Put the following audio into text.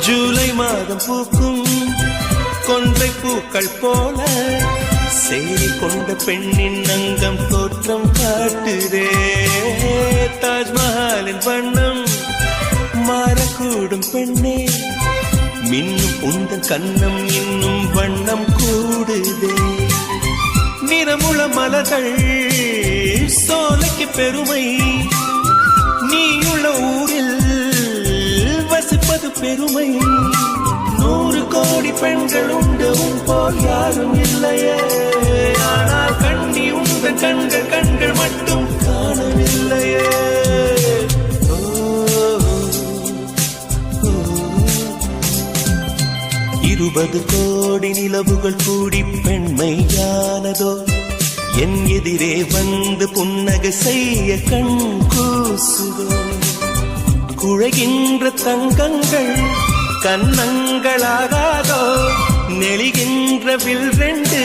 ஜூலை மாதம் பூக்கும் கொன்றை பூக்கள் போல சேரி கொண்ட பெண்ணின் அங்கம் தோற்றம் காட்டுதே. தாஜ்மஹாலின் வண்ணம் மாறக்கூடும் பெண்ணே, மின்னும் உந்தன் கண்ணம் இன்னும் வண்ணம் கூடுதே. நிறமுள மலர்கள் சோலைக்கு பெருமை, நீயுள்ள ஊரில் வசிப்பது பெருமை. 100 கோடி பெண்கள் உண்டு உன் போல் யாரும் இல்லையே, ஆனால் கண்ணி உந்தன் கண்கள் கண்கள் மட்டும் காணவில்லையே. 20 கோடி நிலவுகள் கூடி பெண்மையானதோ, என் எதிரே வந்து புன்னகை செய்ய கண் கூசுதோ. குழைகின்ற தங்கங்கள் கன்னங்களாகாதோ, நெளிகின்ற வில் 2